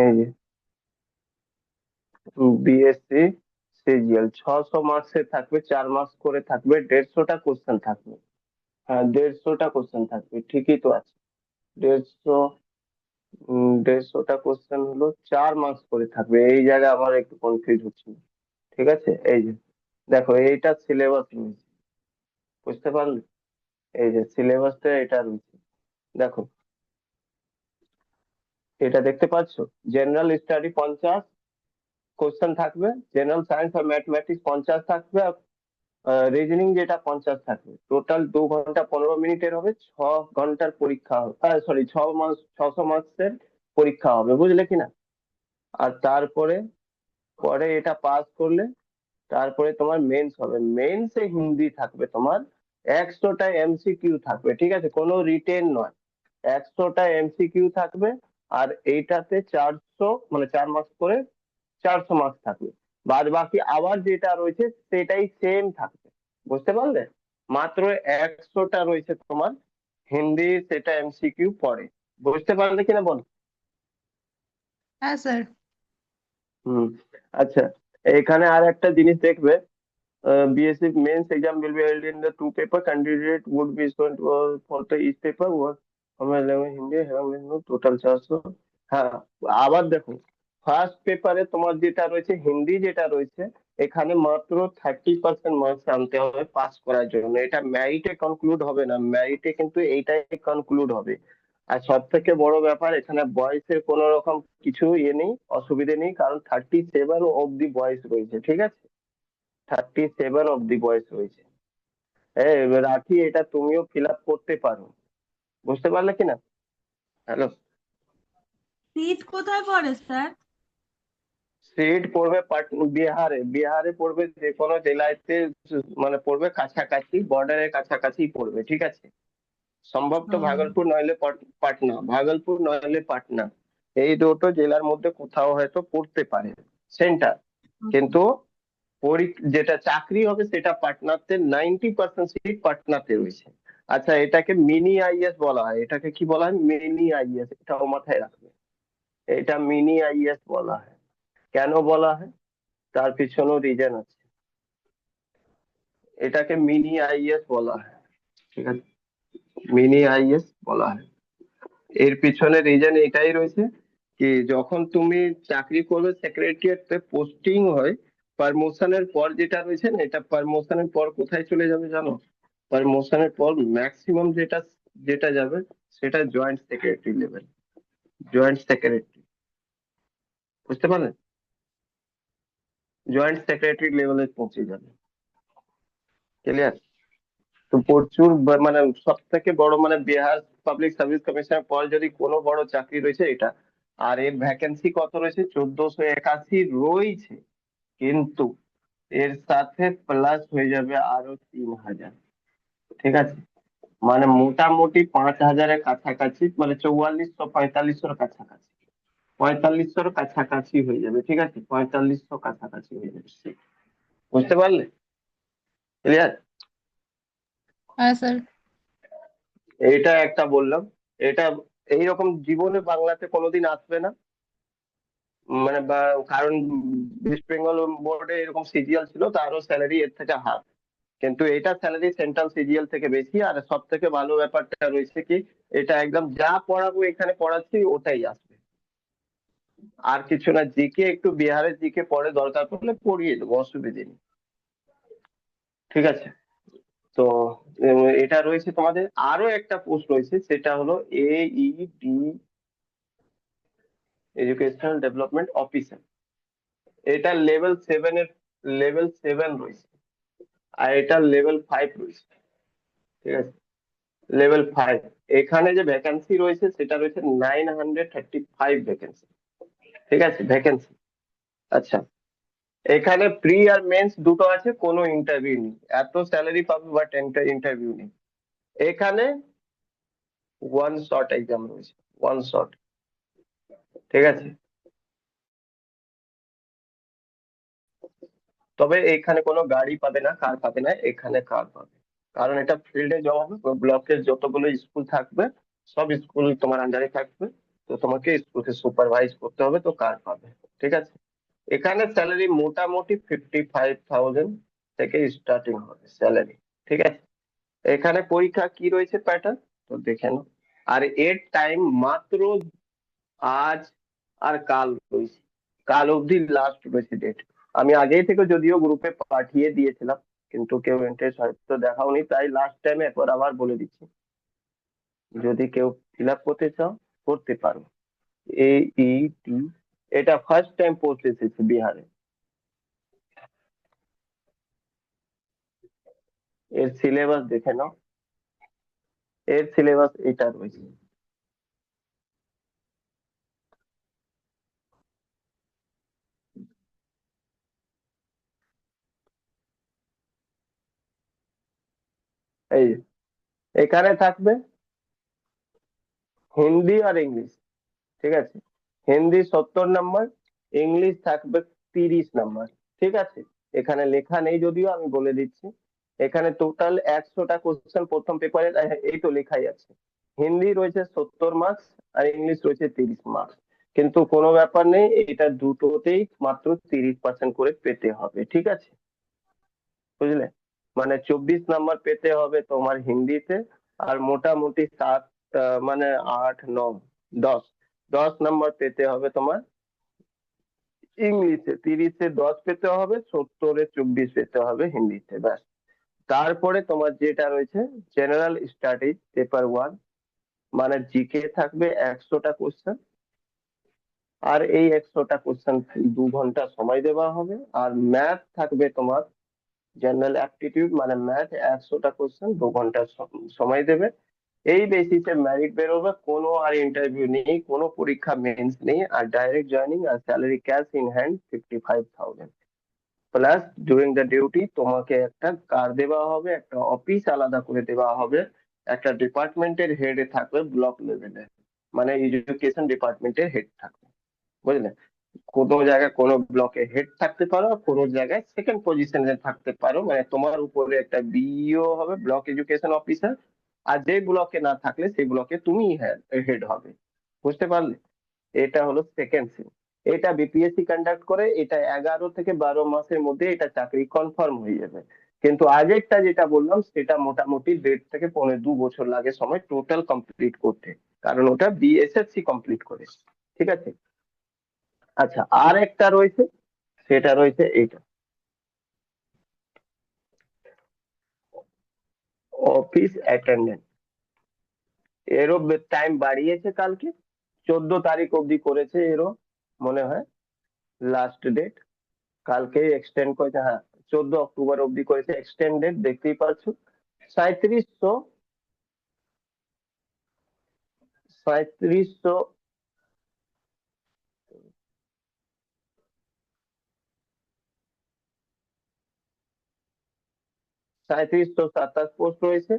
এই যে BSc CGL 600 মার্কসের থাকবে, 4 মার্কস করে থাকবে, 150টা কোশ্চেন থাকবে। হ্যাঁ, 150টা কোশ্চেন থাকবে, ঠিকই তো আছে। 150, 150টা কোশ্চেন হলো 4 মার্কস করে থাকবে, এই জায়গায় আমার একটু কনফিউজ হচ্ছে। ঠিক আছে, এই যে দেখো এইটা সিলেবাস রয়েছে, বুঝতে পারলে? এই যে সিলেবাসটা এটা রয়েছে, দেখো এটা দেখতে পাচ্ছো। জেনারেল স্টাডি 50 কোশ্চেন থাকবে, জেনারেল সায়েন্স আর ম্যাথমেটিক্স 50 থাকবে, রিজনিং যেটা 50 থাকবে। টোটাল 2 ঘন্টা 15 মিনিটের হবে, 6 ঘন্টার পরীক্ষা হবে, সরি 6 মাস, 600 মার্কসের পরীক্ষা হবে, বুঝলে কিনা? আর তারপরে পরে এটা পাস করলে তারপরে তোমার মেন্স হবে। মেন্সে হিন্দি থাকবে তোমার, 100টা এমসিকিউ থাকবে, ঠিক আছে, কোনো রিটেন নয়। 100টা এমসিকিউ থাকবে। আর এইটাতে 400, মানে 4 মার্কস করে 400 মার্কস থাকবে। বাদ বাকি আবার যেটা রয়েছে সেটাই সেম থাকবে, বুঝতে পারলে? মাত্র 100টা রয়েছে তোমার হিন্দি, সেটা এমসিকিউ পড়ে। বুঝতে পারলে কিনা বল? হ্যাঁ স্যার। হুম। আচ্ছা, এখানে আর একটা জিনিস দেখবে, BSc mains exam will be held in the two paper. Candidate would be sent for the each paper was हमें लगे हिंदी है টোটাল 400। হ্যাঁ, আবার দেখো, ফার্স্ট পেপারে তোমার যেটা রয়েছে হিন্দি, যেটা রয়েছে এখানে মাত্র 30% মার্কস আনতে হবে পাস করার জন্য। এটা ম্যারিটে কনক্লুড হবে না, ম্যারিটে কিন্তু এইটাই কনক্লুড হবে। আর সব থেকে বড় ব্যাপার, এখানে বয়সের কোনো রকম কিছু ইয়ে নেই, অসুবিধে নেই, কারণ 37 অব্দি বয়স রয়েছে, ঠিক আছে? 37 অব্দি বয়স রয়েছে। হ্যাঁ, এবার রাখি, এটা তুমিও ফিল আপ করতে পারো। বুঝতে পারলে কিনা? হ্যালো। সিট কোথায় পড়ে স্যার? সিট পড়বে বিহারে, বিহারে পড়বে, যে কোনো জেলাতে, মানে পড়বে কাছাকাছি, বর্ডারের কাছাকাছি পড়বে, ঠিক আছে? সম্ভব তো ও, ভাগলপুর নইলে পাটনা, ভাগলপুর নইলে পাটনা, এই দুটো জেলার মধ্যে কোথাও হয়তো পড়তে পারে সেন্টার। কিন্তু যেটা চাকরি হবে সেটা পাটনাতে, 90% সিট পাটনাতে রয়েছে। আচ্ছা, এটাকে মিনি আইএস বলা হয়, এটাকে কি বলা হয়? মিনি আইএস, এটাও মাথায় রাখবে। এটা মিনি আইএস বলা হয়। কেন বলা হয়? তার পিছনেও রিজন আছে। এটাকে মিনি আইএস বলা হয়, ঠিক আছে? মিনি আইএস বলা হয়। এর পিছনে রিজন এটাই রয়েছে কি, যখন তুমি চাকরি করবে সেক্রেটারিয়েটে পোস্টিং হয়, পারমোশনের পর যেটা রয়েছে না, এটা পারমোশনের পর কোথায় চলে যাবে জানো? পারমোশনের পর ম্যাক্সিমাম যেটা যেটা যাবে সেটা joint secretary level, joint secretary, বুঝতে পারলেন? জয়েন্ট সেক্রেটারি লেভেলে পৌঁছে যাবে। ক্লিয়ার? তো প্রচুর মানে সব থেকে বড়, মানে বিহার পাবলিক সার্ভিস কমিশনের পর যদি কোনো বড় চাকরি রয়েছে এটা। আর এর ভ্যাকেন্সি কত রয়েছে? 1481 রয়েছে, কিন্তু এর সাথে প্লাস হয়ে যাবে আরো 3000, ঠিক আছে? মানে মোটামুটি 5000-এর কাছাকাছি, মানে 4400 4500-এর কাছাকাছি, 4500-এর কাছাকাছি হয়ে যাবে, ঠিক আছে? 4500 কাছাকাছি হয়ে যাবে। বুঝতে পারলে? ক্লিয়ার? হ্যাঁ স্যার। এটা একটা বললাম। এটা এইরকম জীবনে বাংলাতে কোনোদিন আসবে না, মানে কারণ ওয়েস্ট বেঙ্গল বোর্ডে এরকম সিজিএল ছিল, তারও স্যালারি এর থেকে হাফ, কিন্তু এটা স্যালারি সেন্ট্রাল সিজিএল থেকে বেশি। আর সব থেকে ভালো ব্যাপারটা রয়েছে কি, এটা একদম যা পড়াবো এখানে পড়াচ্ছি ওটাই আসবে, আর কিছু না। জিকে একটু বিহারের জিকে পড়ে, দরকার পড়লে পড়িয়ে দেবো, অসুবিধে নেই, ঠিক আছে? তো এটা রয়েছে তোমাদের। আরো একটা পোস্ট রয়েছে, সেটা হলো AED, এডুকেশনাল ডেভেলপমেন্ট অফিসার। এটা লেভেল 7 এর, লেভেল 7 রয়েছে। আর এটা লেভেল 5 রয়েছে, ঠিক আছে? লেভেল 5, এখানে যে ভ্যাকান্সি রয়েছে সেটা রয়েছে 935 ভ্যাকেন্সি, ঠিক আছে, ভ্যাকেন্সি। আচ্ছা, এখানে প্রি আর মেন্স দুটো আছে, কোনো ইন্টারভিউ নেই। এত স্যালারি পাবে বাট ইন্টারভিউ নেই। এখানে ওয়ান শট এক্সাম রয়েছে, ওয়ান শট, ঠিক আছে? তবে এখানে কোনো গাড়ি পাবে না, কার পাবে না, এখানে কার পাবে। কারণ এটা ফিল্ডে জব হবে, ব্লকের যতগুলো স্কুল থাকবে সব স্কুল তোমার আন্ডারে থাকবে। তো তোমাকে সুপারভাইজ করতে হবে, তো কাজ পাবে। ঠিক আছে, এখানে স্যালারি মোটামুটি 55,000 থেকে স্টার্টিং হবে স্যালারি। ঠিক আছে, এখানে পরীক্ষা কি রয়েছে প্যাটার্ন, তো দেখে নাও। আর এর টাইম মাত্র আজ আর কাল রয়েছে, কাল অবধি লাস্ট রয়েছে ডেট। আমি আগেই থেকে যদিও গ্রুপে পাঠিয়ে দিয়েছিলাম, কিন্তু কেউ ইন্টারেস্ট হয়তো দেখাওনি, তাই লাস্ট টাইমে একবার আবার বলে দিচ্ছি, যদি কেউ ফিল আপ করতে চাও করতে পারো। AET, এটা ফার্স্ট টাইম পোস্ট এসেছে বিহারে। এর সিলেবাস দেখে নাও, এর সিলেবাস এটা রয়েছে। এই যে, এখানে থাকবে হিন্দি আর ইংলিশ। ঠিক আছে, হিন্দি 70 নম্বর, ইংলিশ থাকবে 30 নম্বর। ঠিক আছে, এখানে লেখা নেই যদিও, আমি বলে দিচ্ছি। এখানে টোটাল 100টা কোশ্চেন প্রথম পেপারে, এই তো লেখাই আছে। হিন্দি রয়েছে 70 মার্কস, আর ইংলিশ রয়েছে 30 মার্কস। কিন্তু কোনো ব্যাপার নেই, এটা দুটোতেই মাত্র 30% করে পেতে হবে। ঠিক আছে, বুঝলে? মানে 24 নম্বর পেতে হবে তোমার হিন্দিতে, আর মোটামুটি মানে 8, 9, 10, 10 নম্বর পেতে হবে তোমার ইংলিশে। 30-এ 10 পেতে হবে, 70-এ 24 পেতে হবে হিন্দিতে, ব্যাস। তারপরে তোমার যেটা রয়েছে জেনারেল স্টাডিজ পেপার 1, মানে জিকে থাকবে 100টা কোশ্চেন। আর এই 100টা কোশ্চেন 2 ঘন্টা সময় দেওয়া হবে। আর ম্যাথ থাকবে তোমার জেনারেল অ্যাপটিটিউড, মানে ম্যাথ 100টা কোশ্চেন 2 ঘন্টা সময় দেবে। এই বেসিসে মেরিট বেরোবে, কোনো আর ইন্টারভিউ নেই, কোনো পরীক্ষা মেন্স নেই, আর ডাইরেক্ট জয়েনিং আর salary cash in hand 55,000। Plus during the duty তোমাকে একটা কার দেওয়া হবে, একটা অফিস আলাদা করে দেওয়া হবে, একটা ডিপার্টমেন্টের হেড থাকবে ব্লক লেভেলে, মানে এডুকেশন ডিপার্টমেন্টের হেড থাকবে। বুঝলে? কোনো জায়গায় কোনো ব্লকে হেড থাকতে পারো, কোনো জায়গায় সেকেন্ড পজিশনে থাকতে পারো, মানে তোমার উপরে একটা বিইও হবে, ব্লক এডুকেশন অফিসার। আর যে ব্লকে না থাকলে সেই ব্লকে তুমি হেড হবে। বুঝতে পারলে? এটা হলো সেকেন্ড সিন। এটা বিপিএসসি কন্ডাক্ট করে, এটা 11 থেকে 12 মাসের মধ্যে এটা চাকরি কনফার্ম হয়ে যাবে। কিন্তু আগেরটা যেটা বললাম সেটা মোটামুটি 1.5 থেকে 2 বছর লাগে সময় টোটাল কমপ্লিট করতে, কারণ ওটা বিএসএসসি কমপ্লিট করে। ঠিক আছে, আচ্ছা, আর একটা রয়েছে, সেটা রয়েছে এইটা, অফিস অ্যাটেন্ডেন্ট। এরও টাইম বাড়িয়েছে কালকে, 14 তারিখ অবধি করেছে এরও, মনে হয় লাস্ট ডেট। কালকে এক্সটেন্ড করেছে, হ্যাঁ, 14 অক্টোবর অবধি করেছে এক্সটেন্ডেড, দেখতেই পাচ্ছ। 3700, 3700, 3727 পোস্ট রয়েছে।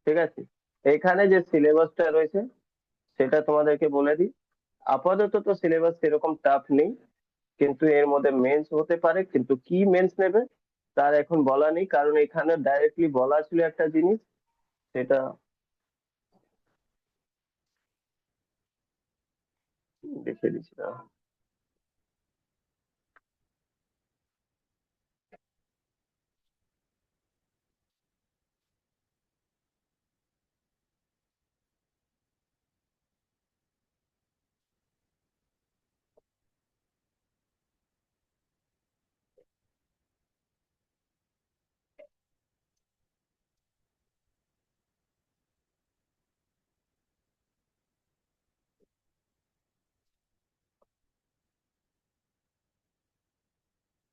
ঠিক আছে, এখানে যে সিলেবাসটা রয়েছে সেটা তোমাদেরকে বলে দিই। আপাতত তো সিলেবাস সেরকম টাফ নেই, কিন্তু এর মধ্যে মেন্স হতে পারে, কিন্তু কি মেন্স নেবে তার এখন বলা নেই, কারণ এখানে ডাইরেক্টলি বলা ছিল একটা জিনিস, সেটা দেখে দিচ্ছি না।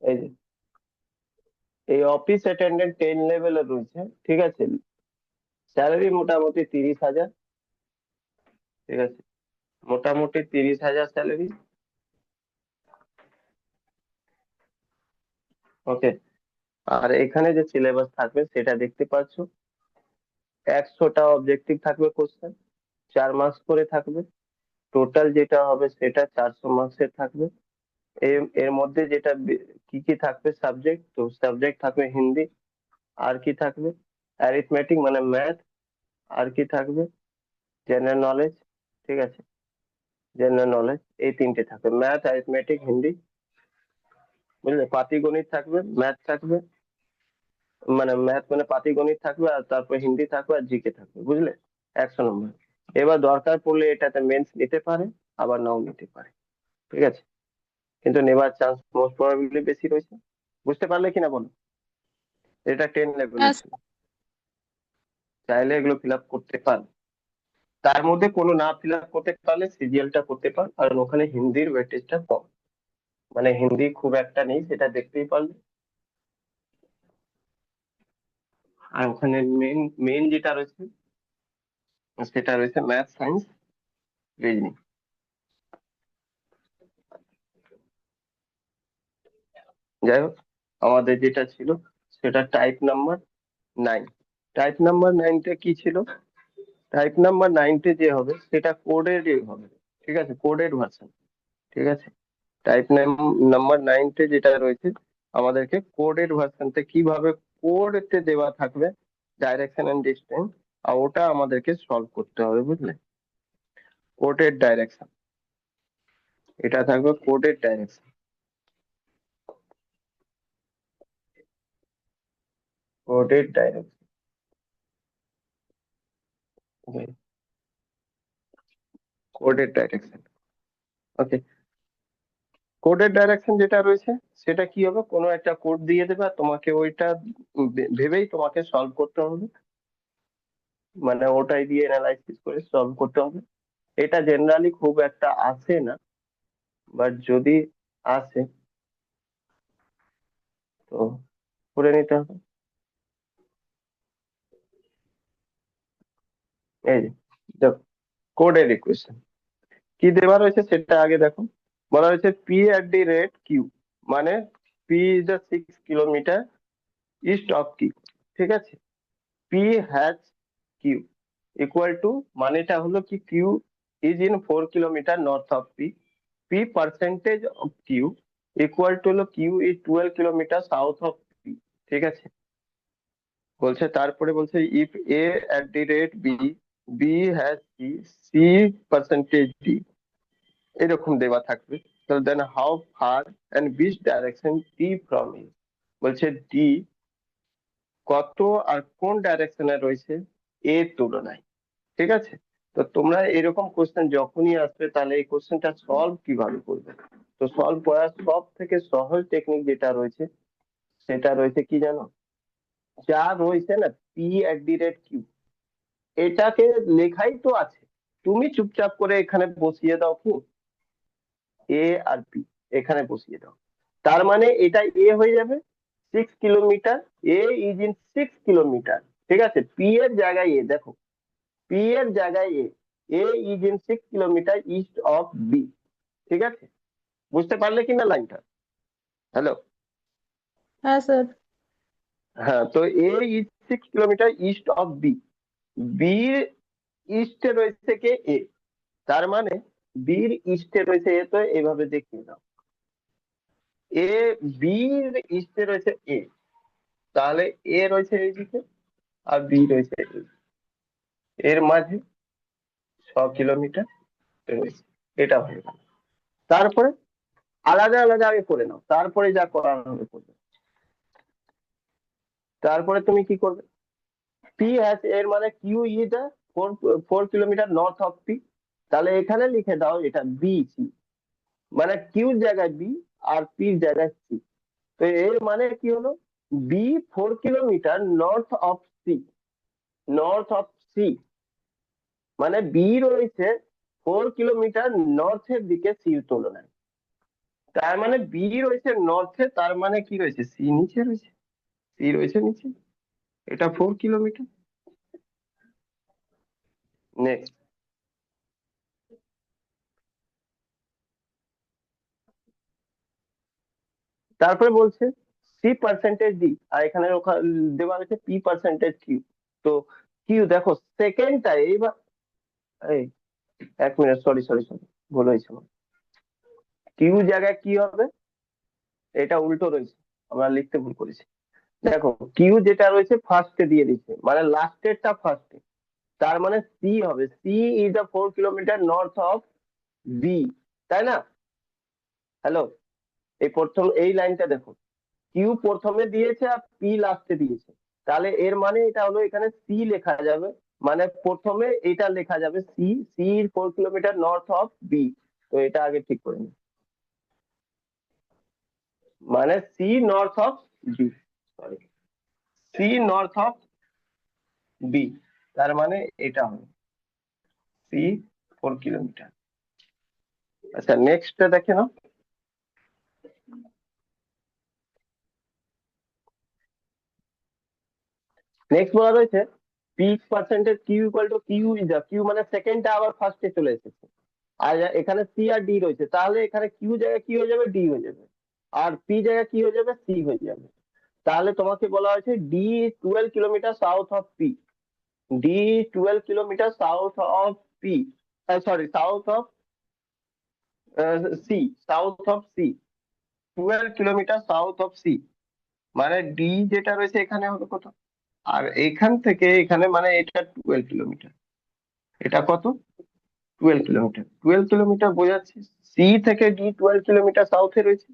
এই যে, এই অফিস অ্যাটেন্ডেন্ট 10 লেভেলের রয়েছে। ঠিক আছে, স্যালারি মোটামুটি 30,000। ঠিক আছে, মোটামুটি 30,000 স্যালারি। ওকে, আর এখানে যে সিলেবাস থাকবে সেটা দেখতে পাচ্ছ, 100টা অবজেক্টিভ থাকবে কোশ্চেন, 4 মার্কস করে থাকবে। টোটাল যেটা হবে সেটা 400 মার্কসের থাকবে। এর এর মধ্যে যেটা কি কি থাকবে সাবজেক্ট, তো সাবজেক্ট থাকবে হিন্দি, আর কি থাকবে অ্যারিথমেটিক মানে ম্যাথ, আর কি থাকবে জেনারেল নলেজ। ঠিক আছে, জেনারেল নলেজ এই তিনটে থাকবে, ম্যাথ, অ্যারিথমেটিক, হিন্দি, বুঝলে। পাটিগণিত থাকবে, ম্যাথ থাকবে, মানে ম্যাথ মানে পাটিগণিত থাকবে, আর তারপর হিন্দি থাকবে, আর জিকে থাকবে, বুঝলে, 100 নম্বর। এবার দরকার পড়লে এটাতে মেন্স নিতে পারে, আবার নাও নিতে পারে, ঠিক আছে, কিন্তু নেবার চান্স মোস্ট প্রবাবলি বেশি রয়েছে। বুঝতে পারলে কিনা বলো। এটা 10 লেভেলের হ্যাঁ ছিল, চাইলে এগুলো ফিল আপ করতে পারো। তার মধ্যে কোনো না ফিল আপ করতে পারলে সিজিএলটা করতে পারো, কারণ ওখানে হিন্দির ওয়েটেজটা কম, মানে হিন্দি খুব একটা নেই, সেটা দেখতেই পারলে। আর ওখানে মেন মেন যেটা রয়েছে সেটা রয়েছে ম্যাথ, সায়েন্স, রিজনিং। যাই হোক, আমাদের যেটা ছিল সেটা টাইপ নাম্বার 9। টাইপ নাম্বার 9তে কি ছিল, টাইপ নাম্বার 9তে যে হবে সেটা কোডেড হবে, ঠিক আছে, কোডেড ভার্সন, ঠিক আছে। টাইপ নাম্বার 9তে যেটা রয়েছে আমাদেরকে কোডেড ভার্সনতে কিভাবে কোডতে দেওয়া থাকবে ডাইরেকশন এন্ড ডিস্টেন্স, আর ওটা আমাদেরকে সলভ করতে হবে, বুঝলে। কোডেড ডাইরেকশন, এটা থাকবে coded direction, coded direction, coded direction, okay. কোডের ডাইরেকশন যেটা রয়েছে সেটা কি হবে, কোনো একটা কোড দিয়ে দেবে আর তোমাকে ওইটা ভেবেই তোমাকে সলভ করতে হবে, মানে ওটাই দিয়ে অ্যানালাইসিস করে সলভ করতে হবে। এটা জেনারেলি খুব একটা আসে না, বাট যদি আসে তো করে নিতে হবে। এই যে দেখো, কোডের ইকুয়েশন কি দেওয়া রয়েছে সেটা আগে দেখো। বলা হয়েছে P at the rate Q, মানে P is the 6 kilometre east of Q, ঠিক আছে। P has Q equal to, মানেটা হলো কি Q is in 4 kilometre north of P, P percentage of Q equal to হলো Q is 12 kilometre south of P, ঠিক আছে। বলছে তারপরে বলছে if A at the rate B, B has C, C percentage D, এরকম দেওয়া থাকবে। তো then how far and which direction D from E, বলছে ডি কত আর কোন ডাইরেকশনে রয়েছে এর তুলনায়, ঠিক আছে। তো তোমরা এরকম কোশ্চেন যখনই আসবে তাহলে এই কোশ্চেনটা সলভ কিভাবে করবে, তো সলভ করার সব থেকে সহজ টেকনিক যেটা রয়েছে সেটা রয়েছে কি জানো, যা রয়েছে না P at the rate Q, এটাকে লেখাই তো আছে, তুমি চুপচাপ করে এখানে বসিয়ে দাও কি এ আর পি, এখানে বসিয়ে দাও। তার মানে এটা এ হয়ে যাবে 6 kilometre, A is in 6 kilometre, ঠিক আছে। পি এর জায়গায় এ দেখো, পি এর জায়গায় A, A is in 6 kilometre east of B, ঠিক আছে। বুঝতে পারলে কিনা লাইনটা, হ্যালো। হ্যাঁ স্যার। হ্যাঁ, তো A is 6 kilometre east of B, B ইস্টে রয়েছে কে এ, তার মানে বির ইস্টে রয়েছে এ, তো এভাবে দেখিয়ে দাও, এ বির ইস্টে রয়েছে এ, তাহলে এ রয়েছে এইদিকে আর বি রয়েছে এর মাঝে 6 কিলোমিটার রয়েছে, এটা হয়ে গেল। তারপরে আলাদা আলাদা আগে করে নাও, তারপরে যা করার হবে করবে। তারপরে তুমি কি করবে, পি হ্যাজ, এর মানে Q is 4 kilometre north of P, তাহলে এখানে লিখে দাও এটা বি সি, মানে কিউর জায়গায় বি আর পির জায়গায় সি। তো এর মানে কি হলো, B 4 kilometre north of C, north of C, মানে বি রয়েছে 4 কিলোমিটার নর্থের দিকে সির তুলনায়। তার মানে বি রয়েছে নর্থে, তার মানে কি রয়েছে, সি নিচে রয়েছে, সি রয়েছে নিচে, এটা 4 কিলোমিটার। নেক্সট, তারপরে বলছে সি পার্সেন্টেজ ডি, আর এখানে দেওয়া হয়েছে পি পার্সেন্টেজ কিউ। তো কিউ দেখো সেকেন্ডটা এইবার, এই 1 মিনিট, সরি সরি সরি, ভুল হয়েছে আমার। কিউ জায়গায় কি হবে, এটা উল্টো রয়েছে, আমরা লিখতে ভুল করেছি। দেখো কিউ যেটা রয়েছে ফার্স্টে দিয়ে দিচ্ছে, মানে লাস্টেরটা ফার্স্টে, তার মানে সি হবে, C is a 4 kilometre north of B, তাই না? হ্যালো, এই লাইনটা দেখো, কিউ প্রথমে দিয়েছে আর পি লাস্টে দিয়েছে, তাহলে এর মানে এটা হলো এখানে সি লেখা যাবে, মানে প্রথমে এটা লেখা যাবে C, C 4 kilometre north of B. তো এটা আগে ঠিক করে নি, মানে C north of B, sorry, C north of B, তার মানে এটা হবে সি 4 কিলোমিটার। আচ্ছা, নেক্সটটা দেখে নাও। নেক্সট বলা রয়েছে pick percentage Q equal to Q is Q, মানে সেকেন্ডটা আবার ফার্স্টে চলে এসেছে, আর এখানে সি আর ডি রয়েছে, তাহলে এখানে কিউ জায়গায় কি হয়ে যাবে, ডি হয়ে যাবে, আর পি জায়গায় কি হয়ে যাবে, সি হয়ে যাবে। তাহলে তোমাকে বলা হয়েছে D 12 kilometre south of P, D 12 kilometre south of P, sorry south of C, south of C, 12 kilometre south of C, মানে ডি যেটা রয়েছে এখানে হবে কত, আর এখান থেকে এখানে মানে এটা 12 কিলোমিটার, এটা কত, 12 কিলোমিটার, 12 কিলোমিটার বোঝাচ্ছে সি থেকে ডি 12 কিলোমিটার সাউথে রয়েছে।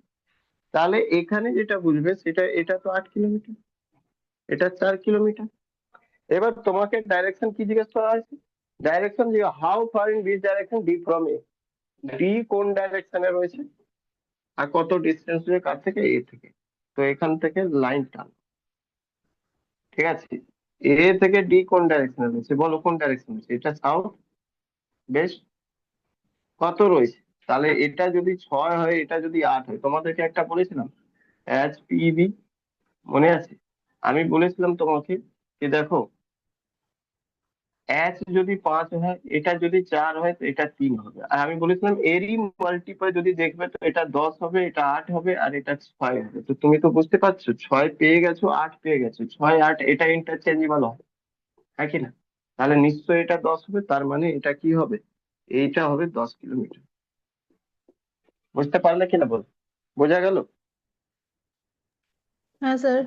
তাহলে এখানে যেটা বুঝবে সেটা, এটা তো 8 কিলোমিটার, এটা 4 কিলোমিটার। এবার তোমাকে ডাইরেকশন কি জিজ্ঞেস করা হয়েছে, ডাইরেকশন যে how far in this direction D from a, D কোন ডাইরেকশনে রয়েছে আর কত ডিস্টেন্স রয়েছে কার থেকে, এ থেকে। তো এখান থেকে লাইন টান, ঠিক আছে, এ থেকে ডি কোন ডাইরেকশনে রয়েছে, বলো কোন ডাইরেকশন রয়েছে, এটা সাউথ, বেশ, কত রয়েছে, তাহলে এটা যদি 6 হয়, এটা যদি 8 হয়, তোমাদেরকে একটা বলেছিলাম এইচ পিবি, মনে আছে? আমি বলেছিলাম তোমাকে যে দেখো, এইচ যদি 5 হয়, এটা যদি 4 হয়, তো এটা 3 হবে, আর আমি বলেছিলাম এরই মাল্টিপ্লাই যদি দেখবে তো এটা 10 হবে, এটা 8 হবে, আর এটা 6 হবে। তো তুমি তো বুঝতে পারছো, 6 পেয়ে গেছো, 8 পেয়ে গেছো, 6 8 এটা ইন্টারচেঞ্জেবল হবে, হ্যাঁ কি না? তাহলে নিশ্চয়ই এটা 10 হবে, তার মানে এটা কি হবে, এইটা হবে 10 কিলোমিটার। বুঝতে পারলে কিনা বল, বোঝা গেল? हाँ सर।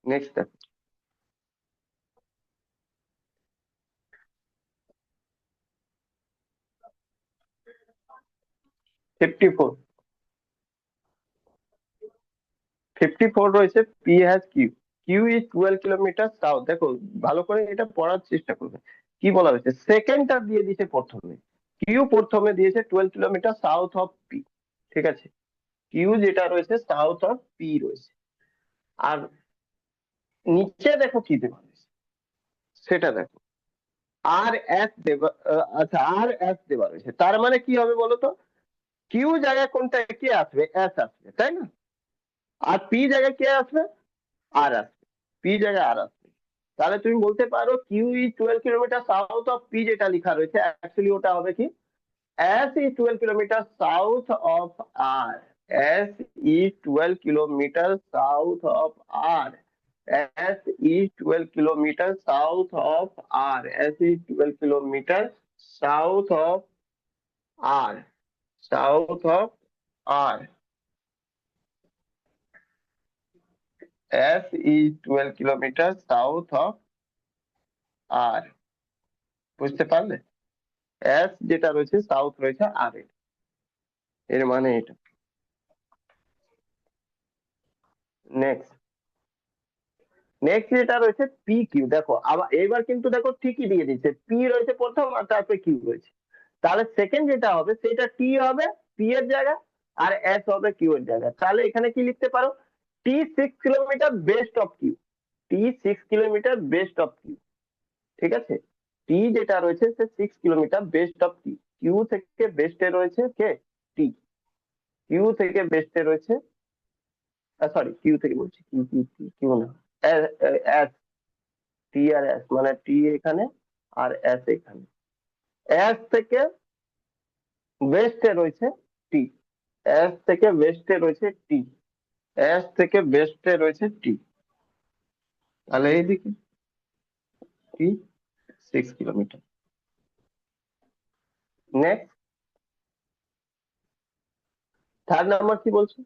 নেক্সট, 54, 54 রয়েছে P has Q, Q is 12 kilometre south. দেখো ভালো করে এটা পড়ার চেষ্টা করবে, কি বলা হয়েছে, সেকেন্ডটা দিয়ে দিয়েছে প্রথমে, কিউ প্রথমে দিয়েছে 12 কিলোমিটার সাউথ অফ পি, ঠিক আছে, কিউ যেটা রয়েছে সাউথ অফ পি রয়েছে, আর নিচে দেখো কি দেওয়া হয়েছে সেটা দেখো, আর এস দেওয়া, আচ্ছা আর এস দেওয়া রয়েছে, তার মানে কি হবে বলো তো, কিউ জায়গায় কোনটা কে আসবে, এস আসবে, তাই না? আর পি জায়গায় কে আসবে, আর আসবে, পি জায়গায় আর আসবে। তাহলে তুমি বলতে পারো Q E 12 kilometre south of P, যেটা লেখা রয়েছে অ্যাকচুয়ালি ওটা হবে কি, S E 12 kilometre south of R, S E 12 kilometre south of R, S E 12 kilometre south of R, S E 12 kilometre south of R, south of R, S E 12 kilometre south of R, বুঝতে পারলে? S যেটা রয়েছে south রয়েছে আর এর, এর মানে এটা। Next, next যেটা রয়েছে পি কিউ, দেখো আবার এবার কিন্তু দেখো ঠিকই দিয়ে দিচ্ছে, পি রয়েছে প্রথম আর তারপরে কিউ রয়েছে, তাহলে সেকেন্ড যেটা হবে সেটা টি হবে পি এর জায়গা, আর এস হবে কিউ এর জায়গা। তাহলে এখানে কি লিখতে পারো, T 6 kilometre west of Q, T 6 kilometre west of Q, ঠিক আছে, টি যেটা রয়েছে সে 6 kilometre west of Q, Q থেকে বেস্টে রয়েছে কে, টি, কিউ থেকে বেস্টে রয়েছে, সরি কিউ থেকে বলছি, কিউ কিউ কিউ কিউ না, এস, টি আর এস, মানে টি এখানে আর এস এখানে, এস থেকে ওয়েস্টে রয়েছে টি, এস থেকে ওয়েস্টে রয়েছে টি, এস থেকে ওয়েস্টে রয়েছে টি, তাহলে এইদিকে টি 6 কিলোমিটার। নেক্সট, থার্ড নাম্বার কি বলছে,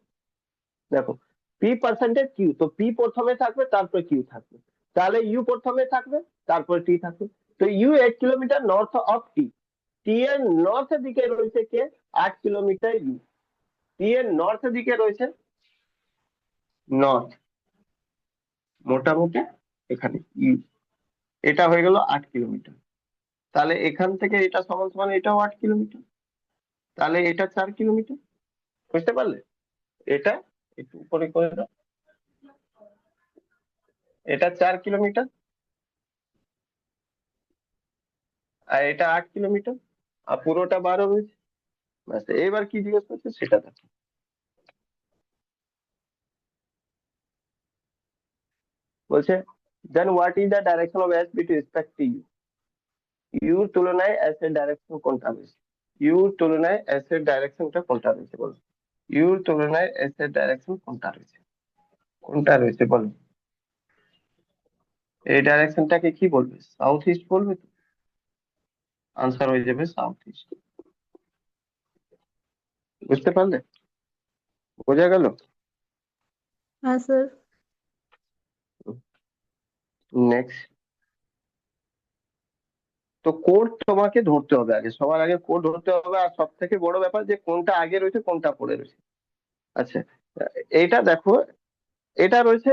দেখো পি পার্সেন্টেজ কিউ, তো পি প্রথমে থাকবে তারপরে কিউ থাকবে, তাহলে ইউ প্রথমে থাকবে তারপরে টি থাকবে, তো ইউ 8 কিলোমিটার নর্থ অফ টি, টি এর নর্থ দিকে রয়েছে কে 8 কিলোমিটার ইউ। টি এর নর্থ দিকে রয়েছে নর্থ মোটামুটি এখানে ইউ, এটা হয়ে গেল 8 কিলোমিটার। তাহলে এখান থেকে এটা সমান সমান এটাও 8 কিলোমিটার, তাহলে এটা 4 কিলোমিটার। বুঝতে পারলে? এটা একটু উপরে করে দাও, এটা 4 কিলোমিটার আর এটা 8 কিলোমিটার, আর পুরোটা 12 রয়েছে। ব্যাস, এবার কি জিজ্ঞেস করছে সেটা দেখো। বলছে then what is the direction of S with respect to you. Your তুলনায় এস এর ডাইরেকশন কোনটা বেশি? ইউর তুলনায় এস এর ডাইরেকশনটা কোনটা রয়েছে বলো? ইউর তুলনায় এস এর ডাইরেকশন কোনটা রয়েছে? কোনটা রয়েছে বলো? এই ডাইরেকশনটাকে কি বলবে? সাউথ ইস্ট বলবে তো? আনসার হয়ে যাবে সাউথ ইস্ট। বুঝতে পারলে? বোঝা গেল? हाँ सर। নেক্সট। তো কোড তোমাকে ধরতে হবে আগে, সবার আগে কোড ধরতে হবে, আর সব থেকে বড় ব্যাপার যে কোনটা আগে রয়েছে কোনটা পরে রয়েছে। আচ্ছা, এইটা দেখো, এটা রয়েছে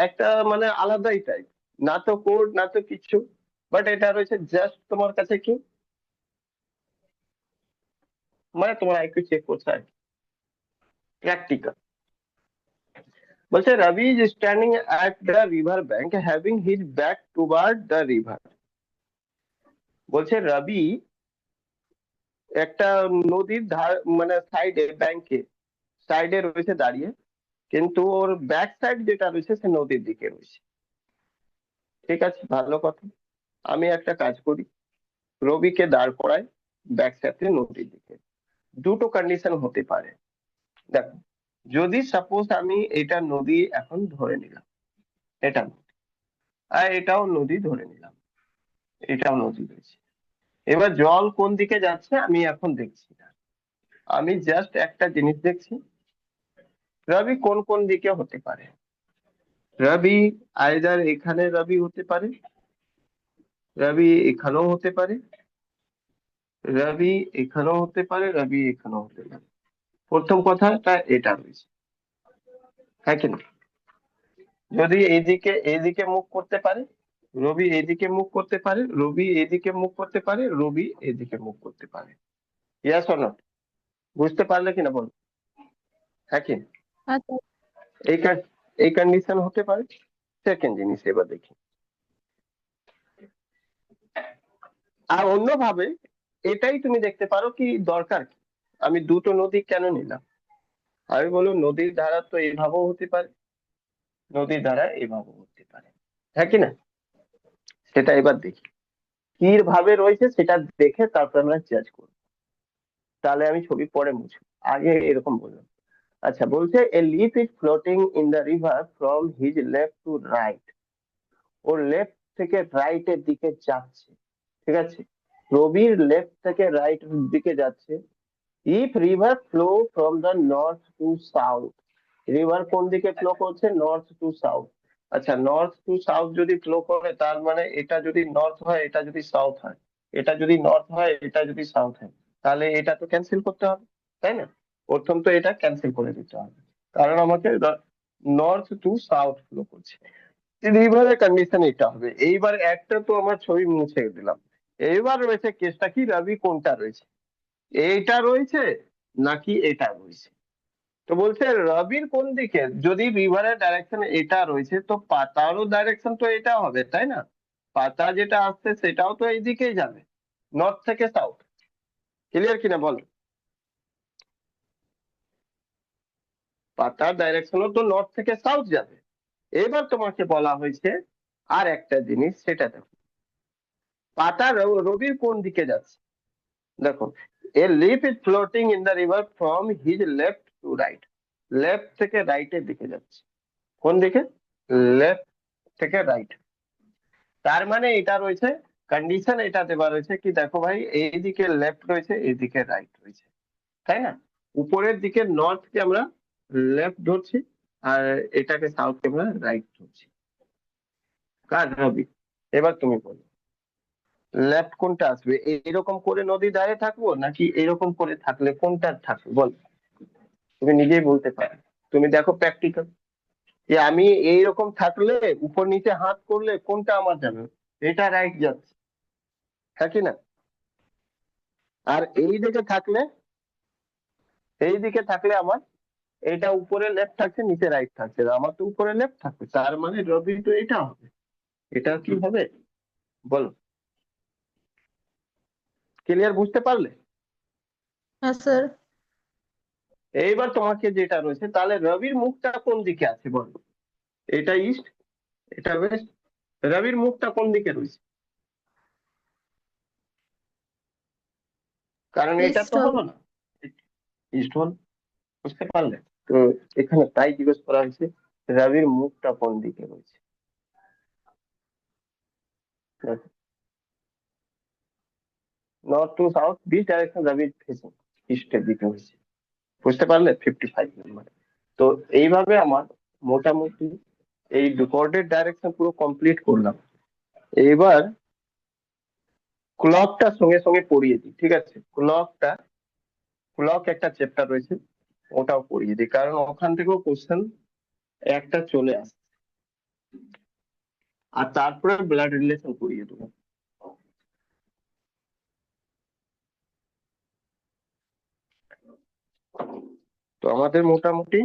একটা মানে আলাদাই টাইপ, না তো কোড না তো কিছু, বাট এটা রয়েছে জাস্ট তোমার কাছে কি মানে তোমার আইকিউ চেক করছে আর প্র্যাকটিক্যাল। বলছে Ravi is standing at the river bank having his back toward the river. বলছে রবি একটা নদীর ধার মানে সাইডে ব্যাংকে সাইডে রয়েছে দাঁড়িয়ে, কিন্তু ওর ব্যাক সাইড যেটা রয়েছে সে নদীর দিকে রয়েছে। ঠিক আছে, ভালো কথা। আমি একটা কাজ করি, রবিকে দাঁড় করাই ব্যাক সাইডে নদীর দিকে। দুটো কন্ডিশন হতে পারে। দেখো, যদি সাপোজ আমি এটা নদী এখন ধরে নিলাম, এটা নদী, আর এটাও নদী ধরে নিলাম, এটাও নদী রয়েছে। এবার জল কোন দিকে যাচ্ছে আমি এখন দেখছি না, আমি জাস্ট একটা জিনিস দেখছি, রবি কোন কোন দিকে হতে পারে। রবি আইদার এখানে রবি হতে পারে, রবি এখানেও হতে পারে, রবি এখানেও হতে পারে, রবি এখানেও হতে পারে। প্রথম কথাটা এটা রয়েছে, হ্যাঁ কি না? যদি এইদিকে এইদিকে মুখ করতে পারে, রবি এইদিকে মুখ করতে পারে, রবি এইদিকে মুখ করতে পারে, রবি এদিকে মুখ করতে পারে। Yes or not? বুঝতে পারলে কিনা বল? হ্যাঁ কি? हाँ सर। এই এই কন্ডিশন হতে পারে। সেকেন্ড জিনিস এবার দেখি, আর অন্যভাবে এটাই তুমি দেখতে পারো কি দরকার কি আমি দুটো নদী কেন নিলাম। আমি বলবো নদীর ধারা তো এইভাবেও হতে পারে, নদীর ধারা এইভাবেও হতে পারে, হ্যাঁ কি না? সেটা এবার দেখি কি ভাবে রয়েছে, সেটা দেখে তারপর আমরা জাজ করবো। তাহলে আমি ছবি পরে মুছবো, আগে এরকম বললাম। আচ্ছা, বলছে a leaf is floating in the river from his left to right. ওর লেফট থেকে রাইট এর দিকে যাচ্ছে। ঠিক আছে, রবির লেফট থেকে রাইট দিকে যাচ্ছে। If river flow from the north to south. River কোন দিকে ফ্লো করছে? North to south. আচ্ছা, নর্থ টু সাউথ যদি ফ্লো করে তার মানে এটা যদি নর্থ হয় এটা যদি সাউথ হয়, এটা যদি নর্থ হয় এটা যদি সাউথ হয়, তাহলে এটা তো ক্যান্সেল করতে হবে, তাই না? প্রথম তো এটা ক্যান্সেল করে দিতে হবে, কারণ আমাকে নর্থ টু সাউথ ফ্লো করছে। রিভারের কন্ডিশন এটা হবে। এইবার একটা তো আমার ছবি মুছে দিলাম, এইবার রয়েছে কেসটা কি রবি কোনটা রয়েছে, এইটা রয়েছে নাকি এটা রয়েছে। তো বলছে রবির কোন দিকে, যদি রিভারের ডাইরেকশন এটা রয়েছে তো পাতারও ডাইরেকশন তো এটা হবে, তাই না? পাতা যেটা আসছে সেটাও তো এই দিকেই যাবে, নর্থ থেকে সাউথ। ক্লিয়ার কিনা বলো? পাতার ডাইরেকশনও তো নর্থ থেকে সাউথ যাবে। এবার তোমাকে বলা হয়েছে আর একটা জিনিস, সেটা দেখো পাতা রবির কোন দিকে যাচ্ছে। দেখো, a leaf is floating in the river from his left to right. Left থেকে রাইটের দিকে যাচ্ছে। কোন দিকে? লেফট থেকে রাইট। তার মানে এটা রয়েছে কন্ডিশন, এটা দেওয়া রয়েছে কি দেখো ভাই, এইদিকে লেফট রয়েছে এইদিকে রাইট রয়েছে, তাই না? উপরের দিকে নর্থ কে আমরা লেফট ধরছি, আর এটাকে সাউথ কে আমরা রাইট ধরছি। কার? রবি। এবার তুমি বলো। লেফট কোনটা আসবে? এইরকম করে নদী ধারে থাকবো নাকি এরকম করে থাকলে কোনটা থাকবে বল? তুমি নিজেই বলতে পারো। তুমি দেখো প্র্যাকটিক্যাল, যে আমি এইরকম থাকলে উপর নিচে হাত করলে কোনটা আমার যাবে? এটা রাইট যাচ্ছে, হ্যাঁ কি না? আর এই দিকে থাকলে আমার এটা উপরে লেফট থাকছে, নিচে রাইট থাকছে, আমার তো উপরে লেফট থাকবে, তার মানে রবি তো এটা হবে। এটা কি হবে বলো? ক্লিয়ার, বুঝতে পারলে? হ্যাঁ স্যার। এইবার তোমাকে যেটা রয়েছে, তাহলে রবির মুখটা কোন দিকে আছে বলো? এটা ইস্ট, এটা ওয়েস্ট, রবির মুখটা কোন দিকে রয়েছে? কারণ এটা ইস্ট তো হবে। হলো না, ইস্ট হল। বুঝতে পারলে? তো এখানে তাই জিজ্ঞেস করা হয়েছে রবির মুখটা কোন দিকে রয়েছে। North to south this direction Rabi facing, ইস্টের দিকে হয়েছে। বুঝতে পারলে? 55 নম্বর। তো এইভাবে আমার মোটামুটি এই কোঅর্ডিনেট ডাইরেকশন পুরো কমপ্লিট করলাম। এবার ক্লকটা সঙ্গে সঙ্গে পড়িয়ে দিই, ঠিক আছে? ক্লক একটা চ্যাপ্টার রয়েছে, ওটাও পড়িয়ে দিই, কারণ ওখান থেকেও কোশ্চেন একটা চলে আসে। আর তারপরে ব্লাড রিলেশন পড়িয়ে দেবো। তো আমাদের মোটামুটি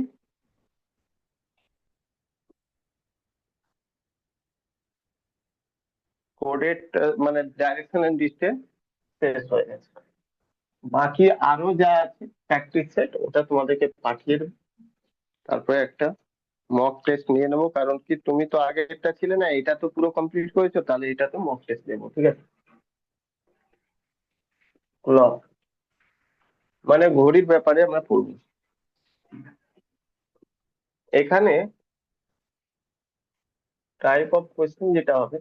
কোডেড মানে ডাইরেকশন এন্ড ডিস্টেন্স শেষ হয়ে গেছে। বাকি আরো যা আছে প্র্যাকটিস সেট, ওটা তোমাদেরকে পাঠিয়ে দেবো। তারপরে একটা মক টেস্ট নিয়ে নেবো, কারণ কি তুমি তো আগেরটা ছিলে না, এটা তো পুরো কমপ্লিট করেছো, তাহলে এটা তো মক টেস্ট নেবো, ঠিক আছে? ক্লক মানে ঘড়ির ব্যাপারে আমরা পড়বো। এখানে টাইপ অফ কোয়েশ্চেন যেটা হবে,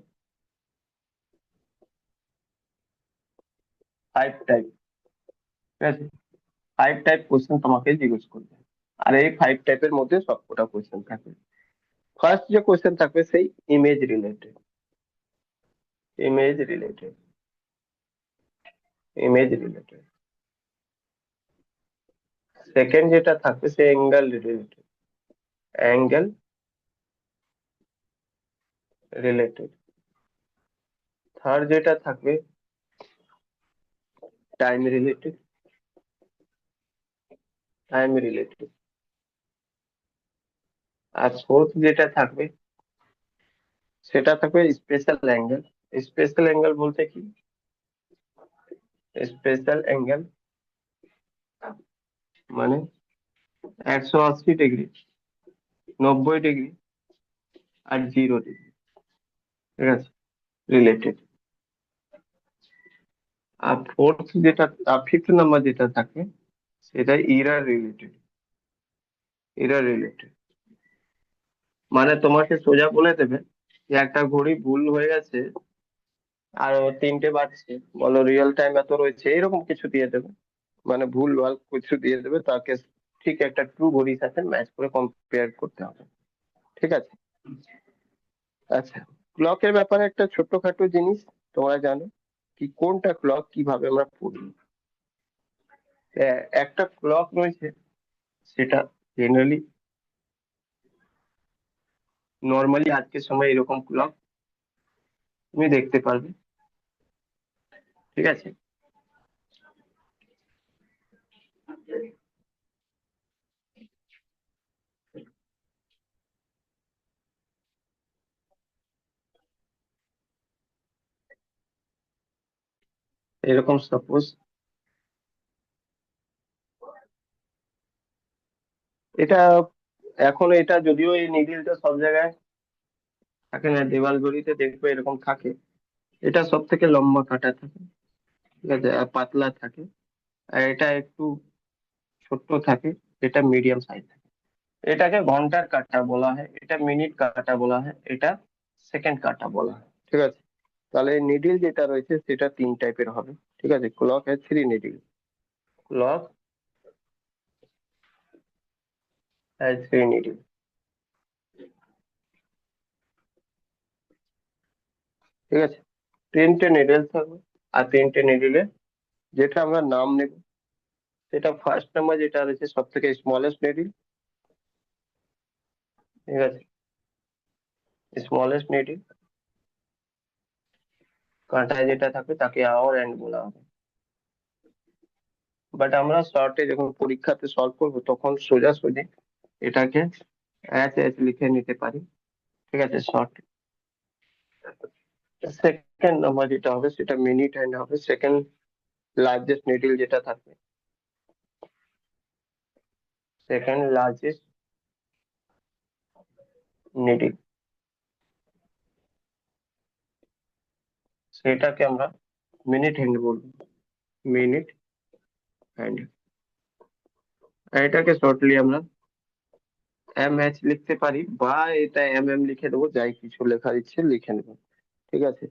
5 টাইপ, ঠিক আছে? 5 টাইপ কোয়েশ্চেন তোমাকে জিজ্ঞেস করবে, আর এই 5 টাইপের মধ্যে সবকটা কোয়েশ্চেন থাকবে। ফার্স্ট যে কোয়েশ্চেন থাকবে সেই image related, image related, image related. Second যেটা থাকবে সে angle related, angle related. Third যেটা থাকবে টাইম রিলেটেড, টাইম রিলেটেড। আর ফোর্থ যেটা থাকবে সেটা থাকবে স্পেশাল অ্যাঙ্গেল। স্পেশাল অ্যাঙ্গেল বলতে কি? স্পেশাল অ্যাঙ্গেল মানে 180 ডিগ্রি, 90 ডিগ্রি, আর 0 ডিগ্রি, ঠিক আছে? রিলেটেড। আর ফিফথ নাম্বার যেটা থাকে সেটা ইরার রিলেটেড, ইরার রিলেটেড। মানে তোমাকে সোজা বলে দেবে যে একটা ঘড়ি ভুল হয়ে গেছে আর ও 3টে বাজছে, বলো রিয়েল টাইম এত রয়েছে, এরকম কিছু দিয়ে দেবে। মানে ভুল ভাল কিছু দিয়ে দেবে, তাকে ঠিক একটা ট্রু ঘড়ির সাথে ম্যাচ করে কম্পেয়ার করতে হবে, ঠিক আছে? আচ্ছা, ক্লকের ব্যাপারে একটা ছোট্টখাটো জিনিস তোমরা জানো কি, কোনটা ক্লক কিভাবে আমরা পড়ি? একটা ক্লক রয়েছে, সেটা জেনারেলি নর্মালি আজকের সময় এরকম ক্লক তুমি দেখতে পারবে, ঠিক আছে? এরকম সাপোজ এটা, এখন এটা যদিও এই নিডিলটা সব জায়গায় থাকে না, দেওয়াল ঘড়িতে দেখবে এরকম থাকে। এটা সব থেকে লম্বা কাটা থাকে, ঠিক আছে, আর পাতলা থাকে। আর এটা একটু ছোট্ট থাকে, এটা মিডিয়াম সাইজ থাকে। এটাকে ঘন্টার কাঁটা বলা হয়, এটা মিনিট কাঁটা বলা হয়, এটা সেকেন্ড কাঁটা বলা হয়, ঠিক আছে? তাহলে নিডিল যেটা রয়েছে সেটা 3 টাইপের হবে, ঠিক আছে? Clock has 3 needle, clock has 3 needle, ঠিক আছে? তিনটে নিডল থাকবে, আর তিনটে নিডলে যেটা আমরা নাম নেব সেটা ফার্স্ট নাম্বার যেটা রয়েছে সব থেকে স্মলেস্ট নিডল, ঠিক আছে, স্মলেস্ট নিডল কাঁটায় যেটা থাকবে তাকে আওয়ার এন্ড বলা হবে। বাট আমরা শর্টে যখন পরীক্ষাতে সলভ করবো তখন সোজাসুজি এটাকে এচ এচ লিখে নিতে পারি, ঠিক আছে, শর্ট। সেকেন্ড নাম্বার যেটা হবে সেটা মিনিট হ্যান্ড হবে, সেকেন্ড লার্জেস্ট নিডল যেটা থাকবে, সেকেন্ড লার্জেস্ট নিডল, সেটাকে আমরা মিনিট হ্যান্ড বলবো, মিনিট হ্যান্ড। এটাকে শর্টলি আমরা এম এইচ লিখতে পারি, বা এটা এম এম লিখে দেবো, যাই কিছু লেখার ইচ্ছে লিখে নেবো, ঠিক আছে।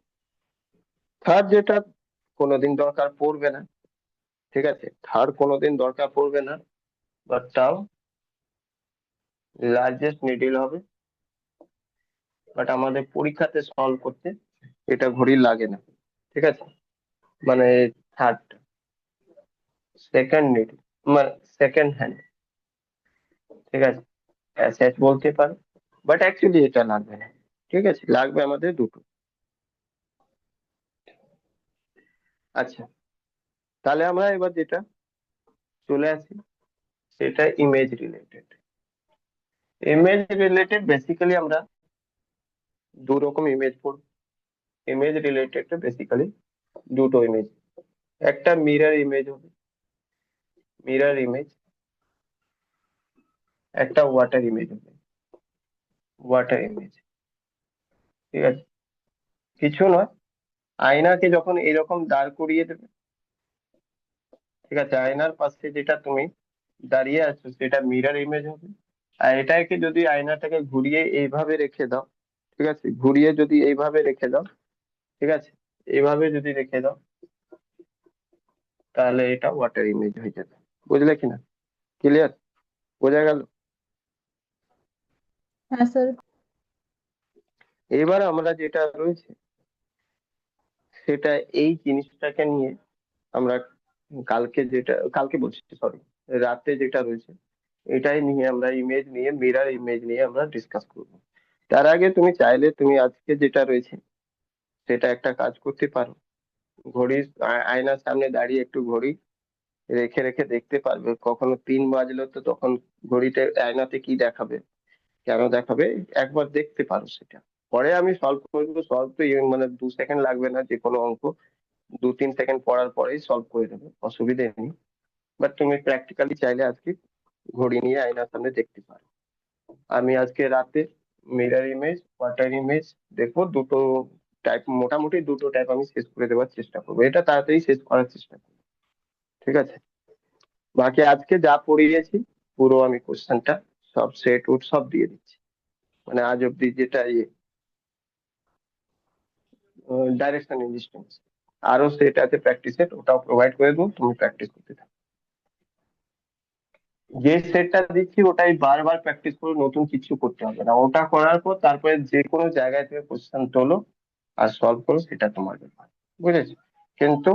থার্ড যেটা কোনোদিন দরকার পড়বে না, ঠিক আছে, থার্ড কোনোদিন দরকার পড়বে না, বাট তাও লার্জেস্ট নিডল হবে। বাট আমাদের পরীক্ষাতে সলভ করতে এটা ঘড়ি লাগে না, ঠিক আছে, মানে থার্ড সেকেন্ড নিডল মানে সেকেন্ড হ্যান্ড, ঠিক আছে, অ্যাসেট বলতে পারো, বাট অ্যাকচুয়ালি এটা লাগবে না, ঠিক আছে, লাগবে আমাদের দুটো। আচ্ছা, তাহলে আমরা এবার যেটা চলে আসি সেটা image related. Image related basically আমরা দু রকম ইমেজ পড়ব। ইমেজ রিলেটেড বেসিক্যালি দুটো ইমেজ, একটা মিরর ইমেজ হবে, মিরর ইমেজ, একটা ওয়াটার ইমেজ হবে, ওয়াটার ইমেজ, ঠিক আছে। কিছু নয়, আয়নাকে যখন এরকম দাঁড় করিয়ে দেবে, ঠিক আছে, আয়নার পাশে যেটা তুমি দাঁড়িয়ে আছো সেটা মিরর ইমেজ হবে। আর এটাকে যদি আয়নাটাকে ঘুরিয়ে এইভাবে রেখে দাও, ঠিক আছে, ঘুরিয়ে যদি এইভাবে রেখে দাও, ঠিক আছে, এইভাবে যদি রেখে দাও তাহলে এটা ওয়াটার ইমেজ হয়ে যাবে। বুঝলে কিনা? ক্লিয়ার? বোঝা গেল? হ্যাঁ স্যার। এবার আমরা যেটা রয়েছে সেটা এই জিনিসটাকে নিয়ে আমরা কালকে বলছি, সরি, রাতে যেটা রয়েছে এটাই নিয়ে আমরা ইমেজ নিয়ে, মিরর ইমেজ নিয়ে আমরা ডিসকাস করবো। তার আগে তুমি চাইলে তুমি আজকে যেটা রয়েছে সেটা একটা কাজ করতে পারো, ঘড়ির আয়নার সামনে দাঁড়িয়ে একটু ঘড়ি রেখে রেখে দেখতে পারবে, কখনো 3 বাজলো তো তখন ঘড়িতে আয়নাতে কি দেখাবে, কেন দেখাবে, একবার দেখতে পারো সেটা। পরে আমি সলভ করবো, সলভ তো মানে 2 সেকেন্ড লাগবে না, যে কোনো অঙ্ক 2-3 সেকেন্ড পড়ার পরেই সলভ করে দেবে, অসুবিধে নেই। বাট তুমি প্র্যাকটিক্যালি চাইলে আজকে ঘড়ি নিয়ে আয়নার সামনে দেখতে পারো। আমি আজকে রাতে মিরর ইমেজ, ওয়াটার ইমেজ দেখবো, দুটো টাইপ, মোটামুটি দুটো টাইপ আমি শেষ করে দেওয়ার চেষ্টা করবো, এটা তাড়াতাড়ি শেষ করার চেষ্টা করবো, ঠিক আছে। বাকি আজকে যা পড়িয়েছি পুরো আমি কোশ্চেনটা সব সেট উট সব দিয়ে দিচ্ছি, মানে আজ অব্দি যেটা ডাইরেকশন ইন ডিস্টেন্স আরো সেট আছে প্র্যাকটিস সেট, ওটাও প্রোভাইড করে দেবো, তুমি প্র্যাকটিস করতে থাকো। যে সেটটা দিচ্ছি ওটাই বারবার প্র্যাকটিস করো, নতুন কিছু করতে হবে না, ওটা করার পর তারপরে যে কোনো জায়গায় থেকে কোশ্চেন তোলো আর সলভ করো, সেটা তোমার ব্যাপার, বুঝেছো। কিন্তু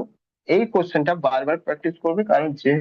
এই কোশ্চেনটা বারবার প্র্যাকটিস করবে, কারণ যে